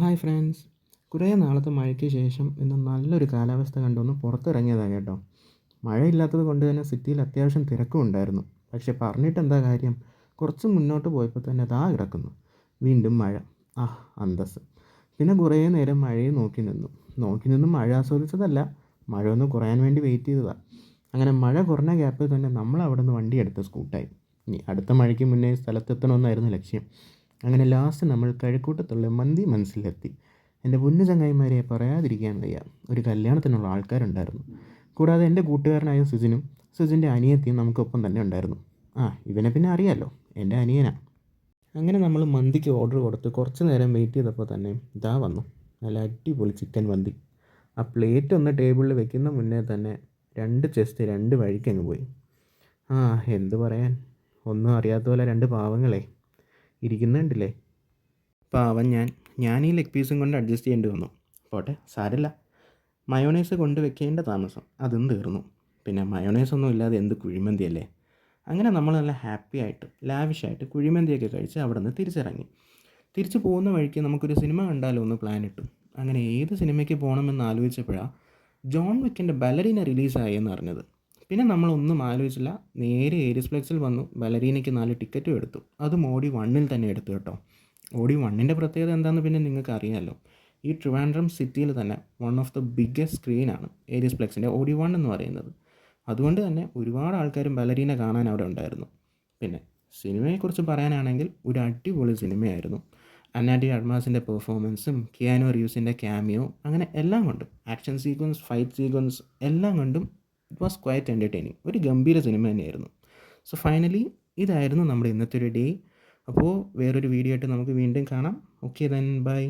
Hi friends, കുറേ നാളത്തെ മഴയ്ക്ക് ശേഷം ഇന്ന് നല്ലൊരു കാലാവസ്ഥ കണ്ടൊന്ന് പുറത്തിറങ്ങിയതാണ് കേട്ടോ. മഴയില്ലാത്തത് കൊണ്ട് തന്നെ സിറ്റിയിൽ അത്യാവശ്യം തിരക്കും ഉണ്ടായിരുന്നു. പക്ഷെ പറഞ്ഞിട്ട് എന്താ കാര്യം, കുറച്ച് മുന്നോട്ട് പോയപ്പോൾ തന്നെ ദാ കിടക്കുന്നു വീണ്ടും മഴ. ആ അന്തസ്സ്. പിന്നെ കുറേ നേരം മഴയെ നോക്കി നിന്നും മഴ ആസ്വദിച്ചതല്ല, മഴ ഒന്ന് കുറയാൻ വേണ്ടി വെയിറ്റ് ചെയ്തതാണ്. അങ്ങനെ മഴ കുറഞ്ഞ ഗ്യാപ്പിൽ തന്നെ നമ്മൾ അവിടെ നിന്ന് വണ്ടിയെടുത്ത് സ്കൂട്ടായി. ഇനി അടുത്ത മഴയ്ക്ക് മുന്നേ സ്ഥലത്തെത്തണമെന്നായിരുന്നു ലക്ഷ്യം. അങ്ങനെ ലാസ്റ്റ് നമ്മൾ കഴക്കൂട്ടത്തുള്ള മന്തി മനസ്സിലെത്തി. എൻ്റെ പൊന്നു ചങ്ങായിമാരെ പറയാതിരിക്കാൻ വയ്യ, ഒരു കല്യാണത്തിനുള്ള ആൾക്കാരുണ്ടായിരുന്നു. കൂടാതെ എൻ്റെ കൂട്ടുകാരനായ സുജിൻ്റെ അനിയത്തിയും നമുക്കൊപ്പം തന്നെ ഉണ്ടായിരുന്നു. ഇവനെ പിന്നെ അറിയാമല്ലോ, എൻ്റെ അനിയനാണ്. അങ്ങനെ നമ്മൾ മന്തിക്ക് ഓർഡർ കൊടുത്ത് കുറച്ച് നേരം വെയിറ്റ് ചെയ്തപ്പോൾ തന്നെ ഇതാ വന്നു നല്ല അടിപൊളി ചിക്കൻ മന്തി. ആ പ്ലേറ്റ് ഒന്ന് ടേബിളിൽ വെക്കുന്ന മുന്നേ തന്നെ രണ്ട് ചെസ്റ്റ് രണ്ട് വഴിക്കങ്ങ് പോയി. ആ എന്ത് പറയാൻ, ഒന്നും അറിയാത്ത പോലെ രണ്ട് പാവങ്ങളെ ഇരിക്കുന്നുണ്ടല്ലേ. പാവം ഞാൻ ഈ ലെഗ് പീസും കൊണ്ട് അഡ്ജസ്റ്റ് ചെയ്യേണ്ടി വന്നു. പോട്ടെ, സാരമില്ല. മയോണൈസ് കൊണ്ട് വെക്കേണ്ട താമസം അതും തീർന്നു. പിന്നെ മയോണൈസൊന്നും ഇല്ലാതെ എന്ത് കുഴിമന്തിയല്ലേ. അങ്ങനെ നമ്മൾ നല്ല ഹാപ്പി ആയിട്ട് ലാവിഷായിട്ട് കുഴിമന്തിയൊക്കെ കഴിച്ച് അവിടെ നിന്ന് തിരിച്ചു പോകുന്ന വഴിക്ക് നമുക്കൊരു സിനിമ കണ്ടാലോ എന്ന് പ്ലാൻ ഇട്ടു. അങ്ങനെ ഏത് സിനിമയ്ക്ക് പോകണമെന്ന് ആലോചിച്ചപ്പോഴാണ് ജോൺ വിക്കിൻ്റെ ബലറീന റിലീസായി എന്ന് അറിഞ്ഞത്. പിന്നെ നമ്മളൊന്നും ആലോചിച്ചില്ല, നേരെ ഏരിയസ് ഫ്ലെക്സിൽ വന്നു, ബലറീനയ്ക്ക് 4 ടിക്കറ്റും എടുത്തു. അതും ഓടി 1-ൽ തന്നെ എടുത്തു കേട്ടോ. ഓടി 1-ൻ്റെ പ്രത്യേകത എന്താണെന്ന് പിന്നെ നിങ്ങൾക്ക് അറിയാമല്ലോ. ഈ ട്രിവാൻഡ്രം സിറ്റിയിൽ തന്നെ വൺ ഓഫ് ദ ബിഗ്ഗസ്റ്റ് സ്ക്രീനാണ് ഏരിയസ് ഫ്ലെക്സിൻ്റെ ഓടി 1 എന്ന് പറയുന്നത്. അതുകൊണ്ട് തന്നെ ഒരുപാട് ആൾക്കാരും ബലറീന കാണാൻ അവിടെ ഉണ്ടായിരുന്നു. പിന്നെ സിനിമയെക്കുറിച്ച് പറയാനാണെങ്കിൽ ഒരു അടിപൊളി സിനിമയായിരുന്നു. അന്നാ ഡി അർമാസിൻ്റെ പെർഫോമൻസും കിയാനോ റീവ്സിൻ്റെ ക്യാമിയോ, അങ്ങനെ എല്ലാം കൊണ്ടും ആക്ഷൻ സീക്വൻസ്, ഫൈറ്റ് സീക്വൻസ് എല്ലാം കൊണ്ടും ഇറ്റ് വാസ് ക്വയറ്റ് എൻ്റർടൈനിങ്. ഒരു ഗംഭീര സിനിമ തന്നെയായിരുന്നു. സോ ഫൈനലി ഇതായിരുന്നു നമ്മുടെ ഇന്നത്തെ ഒരു ഡേ. അപ്പോൾ വേറൊരു വീഡിയോ ആയിട്ട് നമുക്ക് വീണ്ടും കാണാം. Okay then bye.